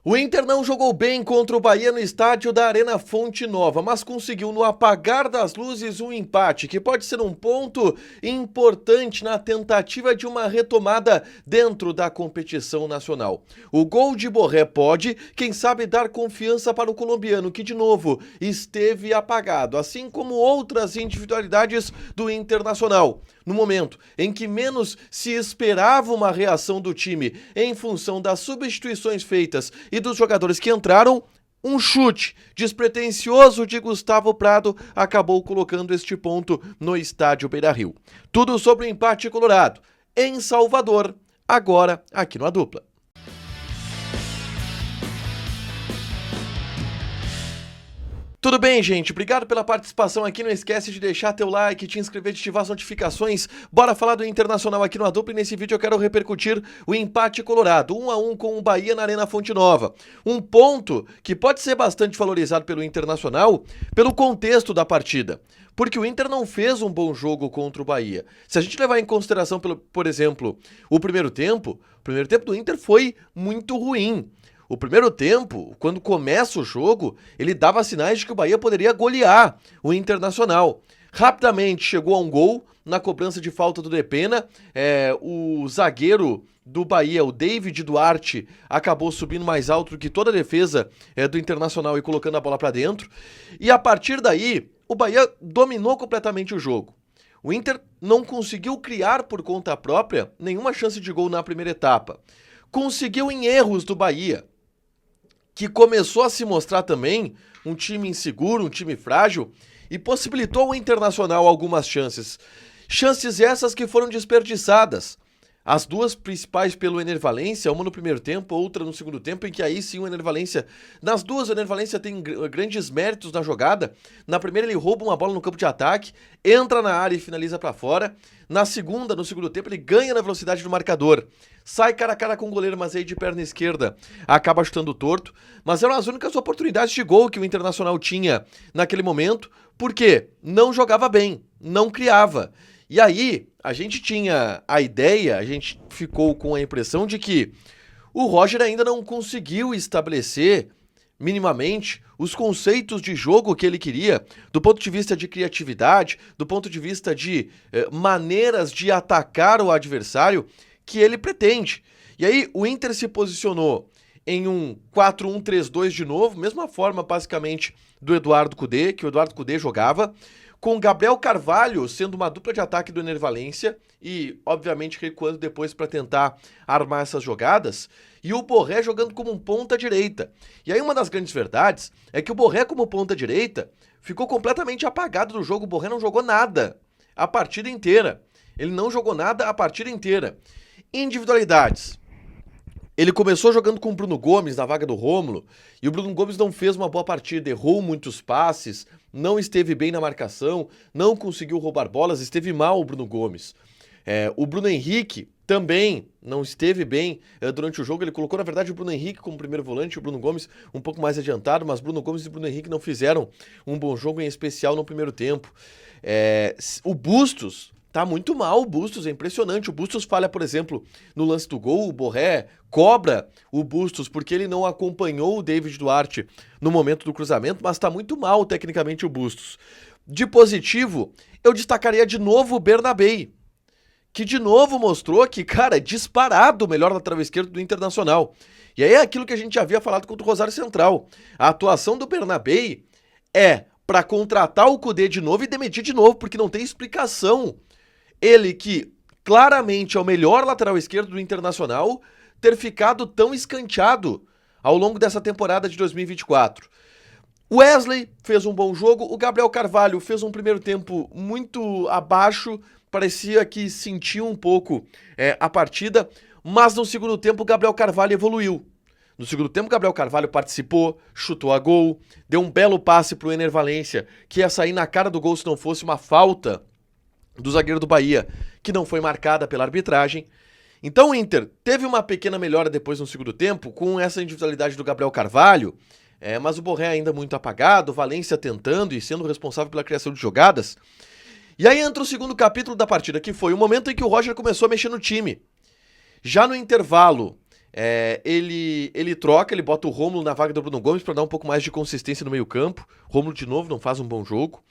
O Inter não jogou bem contra o Bahia no estádio da Arena Fonte Nova, mas conseguiu no apagar das luzes um empate, que pode ser um ponto importante na tentativa de uma retomada dentro da competição nacional. O gol de Borré pode, quem sabe, dar confiança para o colombiano, que de novo esteve apagado, assim como outras individualidades do Internacional. No momento em que menos se esperava uma reação do time em função das substituições feitas e dos jogadores que entraram, um chute despretensioso de Gustavo Prado acabou colocando este ponto no estádio Beira-Rio. Tudo sobre o empate colorado em Salvador, agora aqui no A Dupla. Tudo bem, gente? Obrigado pela participação aqui. Não esquece de deixar teu like, te inscrever, de ativar as notificações. Bora falar do Internacional aqui no A Dupla e nesse vídeo eu quero repercutir o empate colorado, 1-1 com o Bahia na Arena Fonte Nova. Um ponto que pode ser bastante valorizado pelo Internacional pelo contexto da partida. Porque o Inter não fez um bom jogo contra o Bahia. Se a gente levar em consideração, por exemplo, o primeiro tempo do Inter foi muito ruim. O primeiro tempo, quando começa o jogo, ele dava sinais de que o Bahia poderia golear o Internacional. Rapidamente chegou a um gol na cobrança de falta do Depena. O zagueiro do Bahia, o David Duarte, acabou subindo mais alto do que toda a defesa do Internacional e colocando a bola para dentro. E a partir daí, o Bahia dominou completamente o jogo. O Inter não conseguiu criar por conta própria nenhuma chance de gol na primeira etapa. Conseguiu em erros do Bahia, que começou a se mostrar também um time inseguro, um time frágil, e possibilitou ao Internacional algumas chances. Chances essas que foram desperdiçadas. As duas principais pelo Ener Valencia, uma no primeiro tempo, outra no segundo tempo, em que aí sim o Ener Valencia... Nas duas, o Ener Valencia tem grandes méritos na jogada. Na primeira ele rouba uma bola no campo de ataque, entra na área e finaliza para fora. Na segunda, no segundo tempo, ele ganha na velocidade do marcador. Sai cara a cara com o goleiro, mas aí de perna esquerda acaba chutando torto. Mas eram as únicas oportunidades de gol que o Internacional tinha naquele momento, porque não jogava bem, não criava. E aí, a gente tinha a ideia, a gente ficou com a impressão de que o Roger ainda não conseguiu estabelecer minimamente os conceitos de jogo que ele queria, do ponto de vista de criatividade, do ponto de vista de maneiras de atacar o adversário que ele pretende. E aí, o Inter se posicionou em um 4-1-3-2 de novo, mesma forma basicamente do Eduardo Cudê, que o Eduardo Cudê jogava, com Gabriel Carvalho sendo uma dupla de ataque do Ener Valencia e, obviamente, recuando depois para tentar armar essas jogadas, e o Borré jogando como um ponta-direita. E aí uma das grandes verdades é que o Borré como ponta-direita ficou completamente apagado do jogo. O Borré não jogou nada a partida inteira. Ele não jogou nada a partida inteira. Individualidades. Ele começou jogando com o Bruno Gomes na vaga do Rômulo, e o Bruno Gomes não fez uma boa partida, errou muitos passes, não esteve bem na marcação, não conseguiu roubar bolas, esteve mal o Bruno Gomes. O Bruno Henrique também não esteve bem durante o jogo, ele colocou na verdade o Bruno Henrique como primeiro volante, o Bruno Gomes um pouco mais adiantado, mas Bruno Gomes e Bruno Henrique não fizeram um bom jogo, em especial no primeiro tempo. O Bustos... Tá muito mal o Bustos, é impressionante. O Bustos falha, por exemplo, no lance do gol. O Borré cobra o Bustos porque ele não acompanhou o David Duarte no momento do cruzamento, mas tá muito mal tecnicamente o Bustos. De positivo, eu destacaria de novo o Bernabei, que de novo mostrou que, cara, é disparado o melhor lateral esquerdo do Internacional. E aí é aquilo que a gente já havia falado contra o Rosário Central. A atuação do Bernabei é para contratar o Cudê de novo e demitir de novo, porque não tem explicação. Ele que claramente é o melhor lateral esquerdo do Internacional ter ficado tão escanteado ao longo dessa temporada de 2024. O Wesley fez um bom jogo, o Gabriel Carvalho fez um primeiro tempo muito abaixo, parecia que sentiu um pouco a partida, mas no segundo tempo o Gabriel Carvalho evoluiu. No segundo tempo o Gabriel Carvalho participou, chutou a gol, deu um belo passe pro Ener Valencia, que ia sair na cara do gol se não fosse uma falta do zagueiro do Bahia, que não foi marcada pela arbitragem. Então o Inter teve uma pequena melhora depois no segundo tempo, com essa individualidade do Gabriel Carvalho, mas o Borré ainda muito apagado, o Valencia tentando e sendo responsável pela criação de jogadas. E aí entra o segundo capítulo da partida, que foi o momento em que o Roger começou a mexer no time. Já no intervalo, Ele troca, ele bota o Rômulo na vaga do Bruno Gomes pra dar um pouco mais de consistência no meio campo. Rômulo de novo não faz um bom jogo.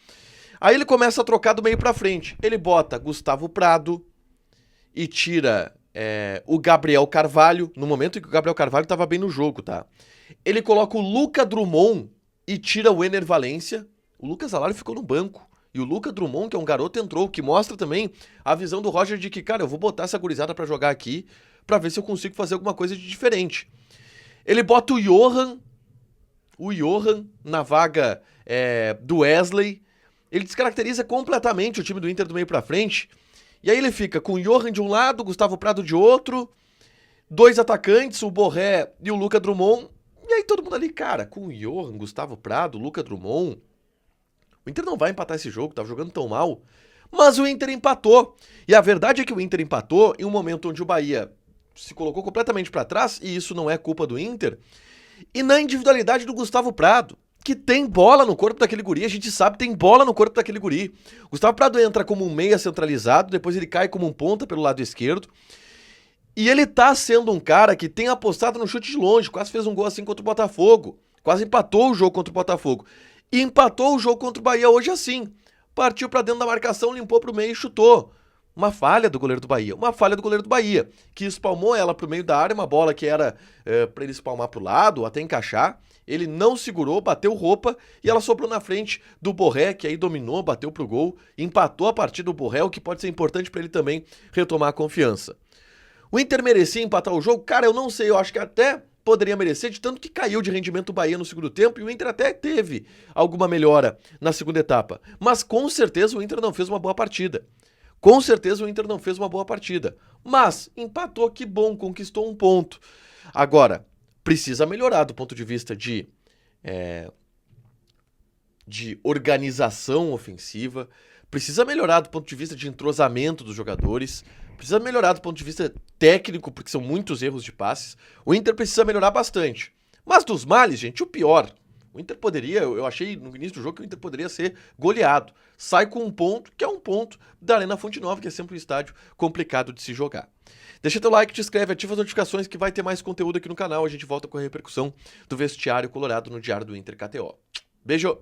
Aí ele começa a trocar do meio pra frente. Ele bota Gustavo Prado e tira o Gabriel Carvalho, no momento em que o Gabriel Carvalho tava bem no jogo, tá? Ele coloca o Luca Drummond e tira o Ener Valencia. O Lucas Alario ficou no banco. E o Luca Drummond, que é um garoto, entrou, o que mostra também a visão do Roger de que, cara, eu vou botar essa gurizada pra jogar aqui pra ver se eu consigo fazer alguma coisa de diferente. Ele bota o Johan na vaga do Wesley. Ele descaracteriza completamente o time do Inter do meio pra frente. E aí ele fica com o Johan de um lado, Gustavo Prado de outro, 2 atacantes, o Borré e o Luca Drummond. E aí todo mundo ali, cara, com o Johan, Gustavo Prado, Luca Drummond. O Inter não vai empatar esse jogo, tava jogando tão mal. Mas o Inter empatou. E a verdade é que o Inter empatou em um momento onde o Bahia se colocou completamente pra trás, e isso não é culpa do Inter. E na individualidade do Gustavo Prado, que tem bola no corpo daquele guri, a gente sabe, tem bola no corpo daquele guri. O Gustavo Prado entra como um meia centralizado, depois ele cai como um ponta pelo lado esquerdo. E ele tá sendo um cara que tem apostado no chute de longe, quase fez um gol assim contra o Botafogo. Quase empatou o jogo contra o Botafogo. E empatou o jogo contra o Bahia hoje assim. Partiu pra dentro da marcação, limpou pro meio e chutou. Uma falha do goleiro do Bahia, que espalmou ela pro meio da área, uma bola que era pra ele espalmar pro lado, até encaixar. Ele não segurou, bateu roupa e ela sobrou na frente do Borré, que aí dominou, bateu pro gol, empatou a partida do Borré, o que pode ser importante pra ele também retomar a confiança. O Inter merecia empatar o jogo? Cara, eu não sei, eu acho que até poderia merecer, de tanto que caiu de rendimento o Bahia no segundo tempo, e o Inter até teve alguma melhora na segunda etapa. Mas com certeza o Inter não fez uma boa partida. Mas empatou, que bom, conquistou um ponto. Agora, precisa melhorar do ponto de vista de organização ofensiva, precisa melhorar do ponto de vista de entrosamento dos jogadores, precisa melhorar do ponto de vista técnico, porque são muitos erros de passes. O Inter precisa melhorar bastante. Mas dos males, gente, o pior. O Inter poderia, eu achei no início do jogo que o Inter poderia ser goleado. Sai com um ponto, que é um ponto da Arena Fonte Nova, que é sempre um estádio complicado de se jogar. Deixa teu like, te inscreve, ativa as notificações que vai ter mais conteúdo aqui no canal. A gente volta com a repercussão do vestiário colorado no Diário do Inter KTO. Beijo!